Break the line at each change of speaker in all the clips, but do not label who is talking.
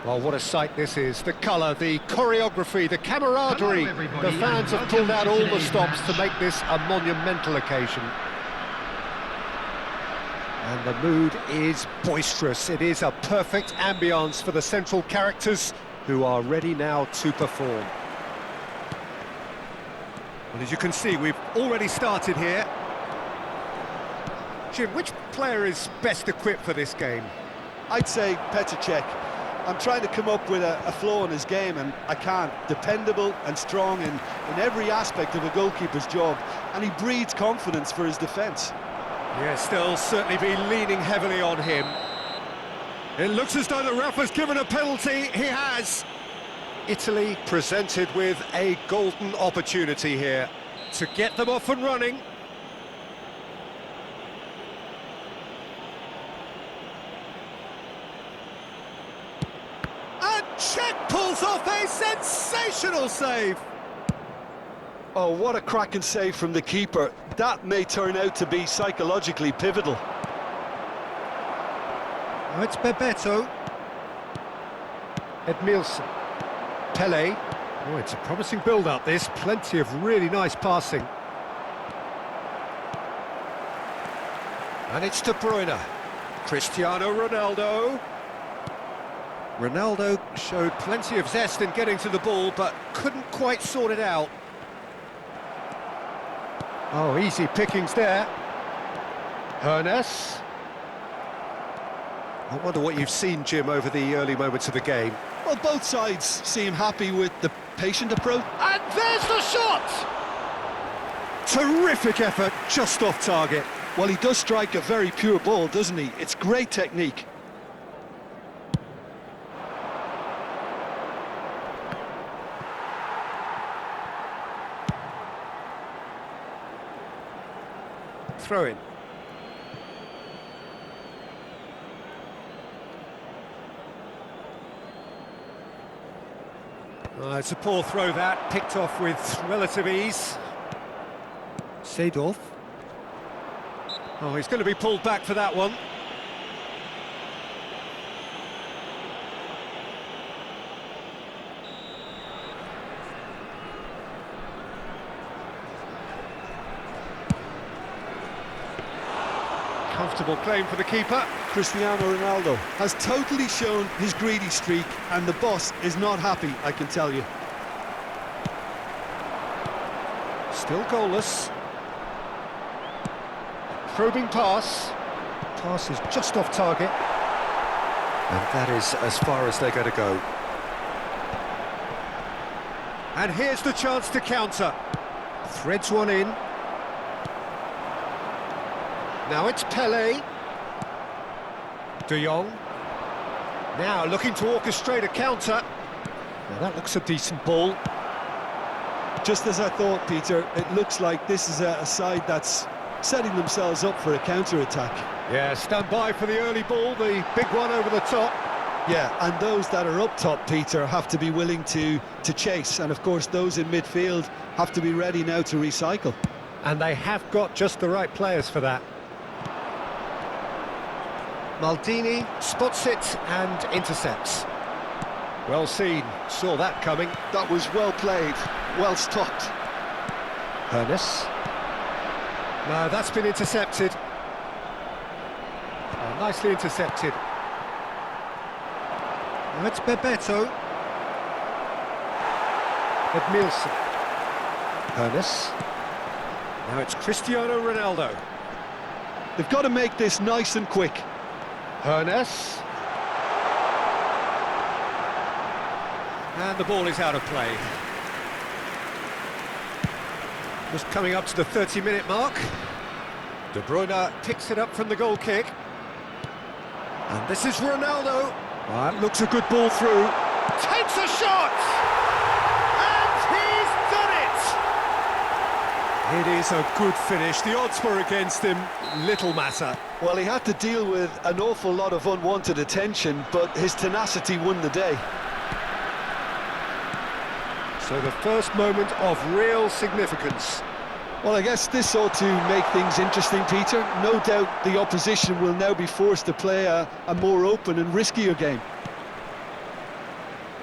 Well, what a sight this is. The colour, the choreography, the camaraderie. The fans have pulled out all the stops to make this a monumental occasion. And the mood is boisterous. It is a perfect ambience for the central characters who are ready now to perform. Well, as you can see, we've already started here. Jim, which player is best equipped for this game?
I'd say Petr Cech. I'm trying to come up with a flaw in his game, and I can't. Dependable and strong in every aspect of a goalkeeper's job, and he breeds confidence for his defence.
Yes, they'll certainly be leaning heavily on him. It looks as though the ref has given a penalty. He has. Italy presented with a golden opportunity here to get them off and running. Cech pulls off a sensational save.
Oh, what a cracking save from the keeper. That may turn out to be psychologically pivotal.
Now it's Bebeto. Edmilson. Pele. Oh, it's a promising build-up, this. Plenty of really nice passing. And it's De Bruyne. Cristiano Ronaldo. Ronaldo showed plenty of zest in getting to the ball, but couldn't quite sort it out. Oh, easy pickings there. Hernes. I wonder what you've seen, Jim, over the early moments of the game.
Well, both sides seem happy with the patient approach.
And there's the shot! Terrific effort, just off target.
Well, he does strike a very pure ball, doesn't he? It's great technique.
Throw in. It's a poor throw that, picked off with relative ease. Seedorf. Oh, he's going to be pulled back for that one. Comfortable claim for the keeper.
Cristiano Ronaldo has totally shown his greedy streak, and the boss is not happy, I can tell you.
Still goalless. Probing pass. Pass is just off target. And that is as far as they're going to go. And here's the chance to counter. Threads one in. Now it's Pele. De Jong. Now looking to orchestrate a counter. Now that looks a decent ball.
Just as I thought, Peter, it looks like this is a side that's setting themselves up for a counter-attack.
Yeah, stand by for the early ball, the big one over the top.
Yeah, and those that are up top, Peter, have to be willing to chase. And of course, those in midfield have to be ready now to recycle.
And they have got just the right players for that. Maldini spots it and intercepts. Well seen, saw that coming.
That was well played, well stopped.
Ernest. No, that's been intercepted. Nicely intercepted. Now it's Bebeto. Edmilson. Ernest. Now it's Cristiano Ronaldo.
They've got to make this nice and quick.
Ernest. And the ball is out of play. Just coming up to the 30-minute mark. De Bruyne picks it up from the goal kick. And this is Ronaldo. That looks a good ball through. Takes a shot! And he's done it! It is a good finish. The odds were against him. Little matter.
Well, he had to deal with an awful lot of unwanted attention, but his tenacity won the day.
So the first moment of real significance.
Well, I guess this ought to make things interesting, Peter. No doubt the opposition will now be forced to play a more open and riskier game.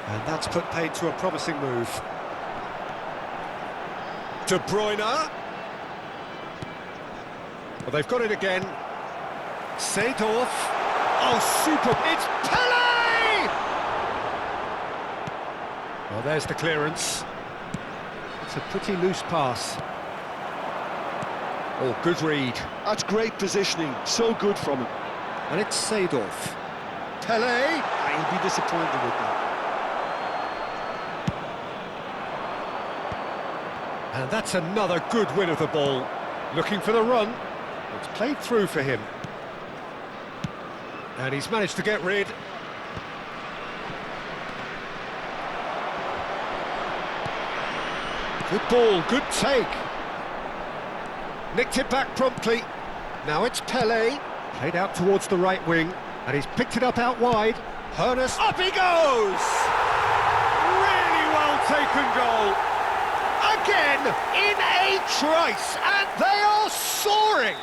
And that's put paid to a promising move. De Bruyne. Well, they've got it again. Seedorf. Oh, super. It's Pele! Well, there's the clearance. It's a pretty loose pass. Oh, good read.
That's great positioning, so good from him.
And it's Seedorf. Pele!
He'll be disappointed with that.
And that's another good win of the ball. Looking for the run. It's played through for him. And he's managed to get rid. Good ball, good take. Nicked it back promptly. Now it's Pele. Played out towards the right wing. And he's picked it up out wide. Ernest. Up he goes! Really well taken goal. Again, in a trice. And they are soaring.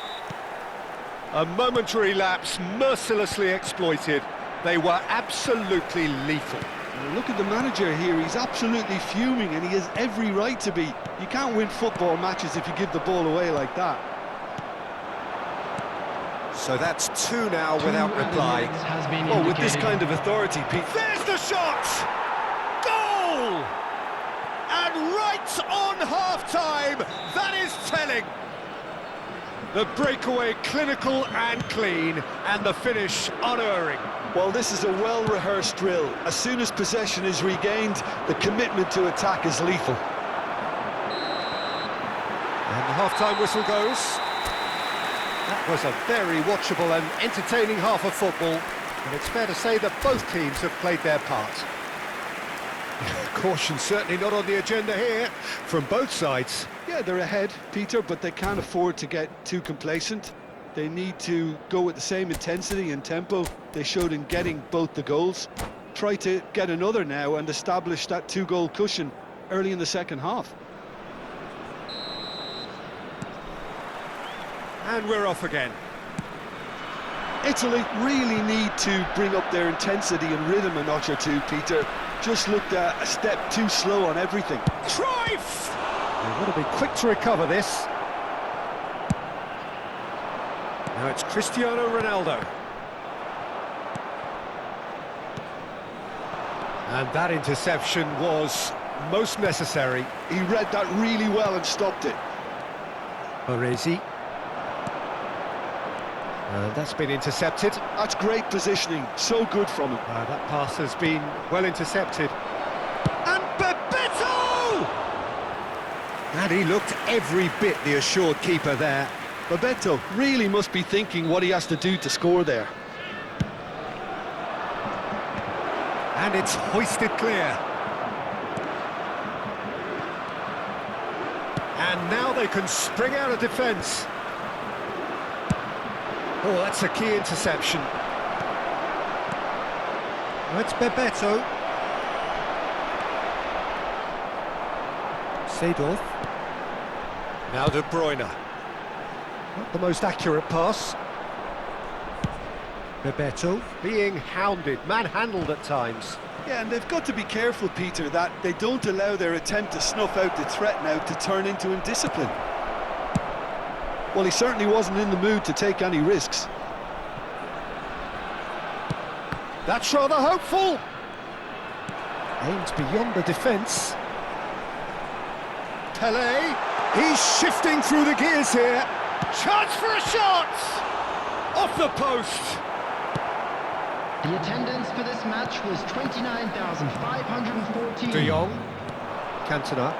A momentary lapse, mercilessly exploited. They were absolutely lethal.
Well, look at the manager here, he's absolutely fuming and he has every right to be. You can't win football matches if you give the ball away like that.
So that's two now without reply.
Oh, with this kind of authority, Pete.
There's the shot! Goal! And right on half-time, that is telling. The breakaway clinical and clean, and the finish unerring.
Well, this is a well-rehearsed drill. As soon as possession is regained, the commitment to attack is lethal.
And the half-time whistle goes. That was a very watchable and entertaining half of football, and it's fair to say that both teams have played their part. Caution certainly not on the agenda here, from both sides.
Yeah, they're ahead, Peter, but they can't afford to get too complacent. They need to go with the same intensity and tempo they showed in getting both the goals. Try to get another now and establish that two-goal cushion early in the second half.
And we're off again.
Italy really need to bring up their intensity and rhythm a notch or two, Peter. Just looked a step too slow on everything.
Cruyff! They've got to be quick to recover this. Now it's Cristiano Ronaldo. And that interception was most necessary.
He read that really well and stopped it.
Baresi. That's been intercepted.
That's great positioning, so good from him.
That pass has been well intercepted. And Bebeto! And he looked every bit the assured keeper there.
Bebeto really must be thinking what he has to do to score there.
And it's hoisted clear. And now they can spring out of defence. Oh, that's a key interception. Oh, it's Bebeto. Seedorf. Now De Bruyne. Not the most accurate pass. Bebeto being hounded, manhandled at times.
Yeah, and they've got to be careful, Peter, that they don't allow their attempt to snuff out the threat now to turn into indiscipline. Well, he certainly wasn't in the mood to take any risks.
That's rather hopeful. Aims beyond the defence. Pelé, he's shifting through the gears here. Chance for a shot! Off the post.
The attendance for this match was 29,514.
De Jong, Cantona,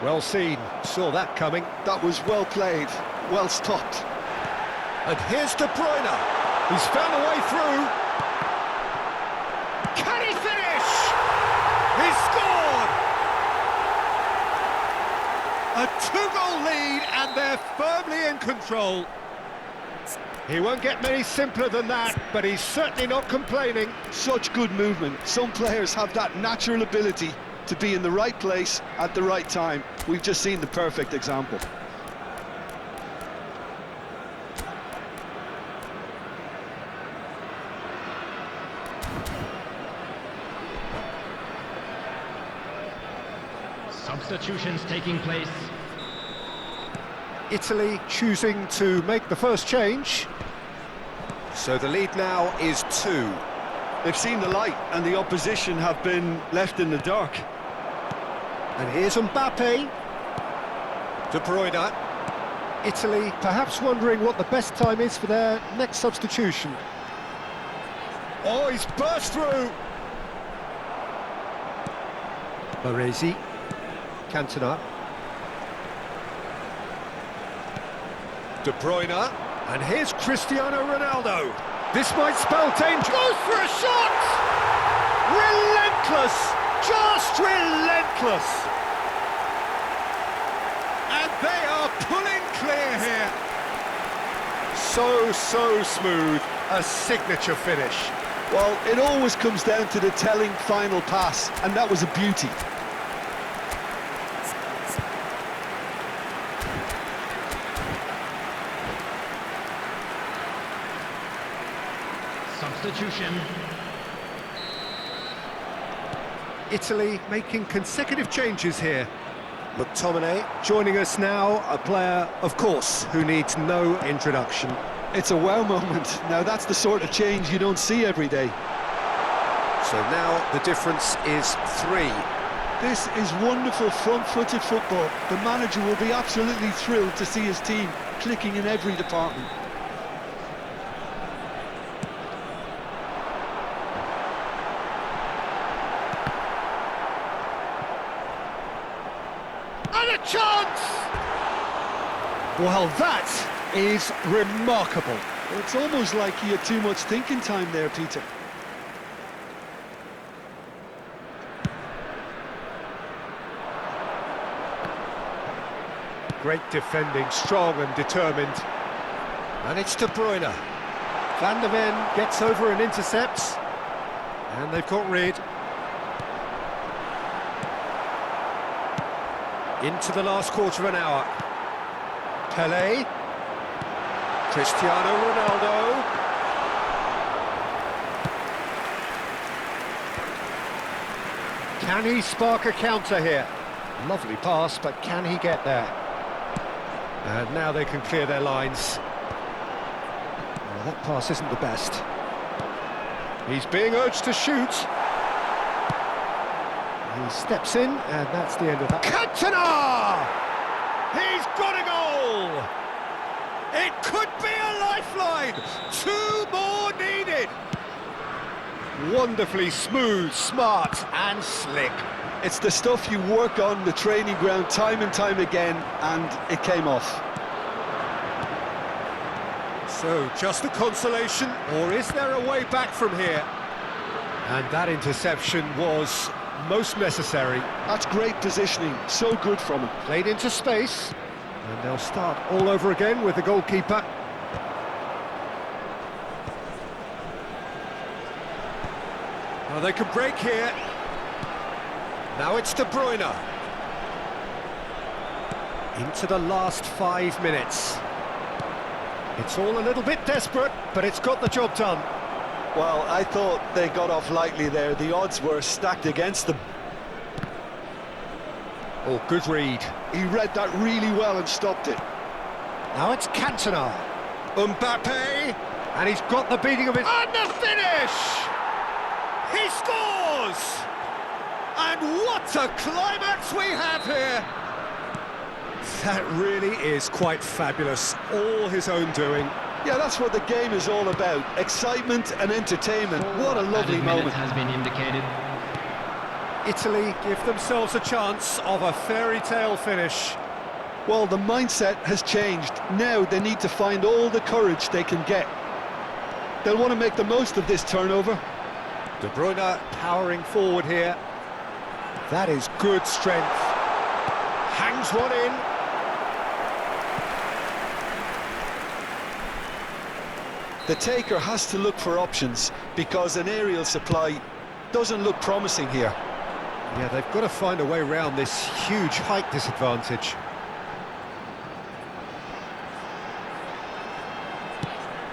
well seen, saw that coming.
That was well played, well stopped.
And here's De Bruyne, he's found a way through. Can he finish? He scored! A two-goal lead and they're firmly in control. He won't get many simpler than that, but he's certainly not complaining.
Such good movement. Some players have that natural ability to be in the right place at the right time. We've just seen the perfect example.
Substitutions taking place.
Italy choosing to make the first change. So the lead now is 2.
They've seen the light and the opposition have been left in the dark.
And here's Mbappe. De Bruyne. Italy perhaps wondering what the best time is for their next substitution. Oh, he's burst through. Baresi. Cantona. De Bruyne. And here's Cristiano Ronaldo. This might spell danger. Goes for a shot! Relentless! Just relentless! And they are pulling clear here. So smooth. A signature finish.
Well, it always comes down to the telling final pass, and that was a beauty.
Substitution.
Italy making consecutive changes here. McTominay joining us now, a player, of course, who needs no introduction.
It's a wow moment. Now that's the sort of change you don't see every day.
So now the difference is 3.
This is wonderful front-footed football. The manager will be absolutely thrilled to see his team clicking in every department.
And a chance! Well, that is remarkable.
It's almost like he had too much thinking time there, Peter.
Great defending, strong and determined. And it's De Bruyne. Van der Ven gets over and intercepts. And they've got rid. Into the last quarter of an hour. Pelé. Cristiano Ronaldo. Can he spark a counter here? Lovely pass, but can he get there? And now they can clear their lines. Well, that pass isn't the best. He's being urged to shoot. He steps in, and that's the end of that. Cantona! He's got a goal! It could be a lifeline! 2 more needed! Wonderfully smooth, smart and slick.
It's the stuff you work on the training ground time and time again, and it came off.
So, just a consolation, or is there a way back from here? And that interception was most necessary.
That's great positioning, so good from him.
Played into space, and they'll start all over again with the goalkeeper. Oh, they could break here. Now it's De Bruyne. Into the last 5 minutes. It's all a little bit desperate, but it's got the job done.
Well, I thought they got off lightly there. The odds were stacked against them.
Oh, good read.
He read that really well and stopped it.
Now it's Cantona. Mbappe. And he's got the beating of it. And the finish! He scores! And what a climax we have here! That really is quite fabulous. All his own doing.
Yeah, that's what the game is all about. Excitement and entertainment. What a lovely moment.
Has been indicated.
Italy give themselves a chance of a fairy tale finish.
Well, the mindset has changed. Now they need to find all the courage they can get. They'll want to make the most of this turnover.
De Bruyne powering forward here. That is good strength. Hangs one in.
The taker has to look for options because an aerial supply doesn't look promising here.
Yeah, they've got to find a way around this huge height disadvantage.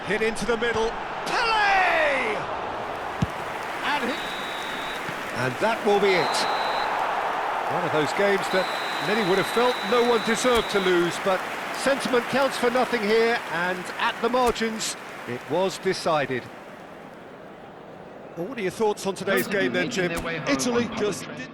Hit into the middle. Pele! And that will be it. One of those games that many would have felt no one deserved to lose, but sentiment counts for nothing here, and at the margins, it was decided. Well, what are your thoughts on today's game then, Jim?
Italy just didn't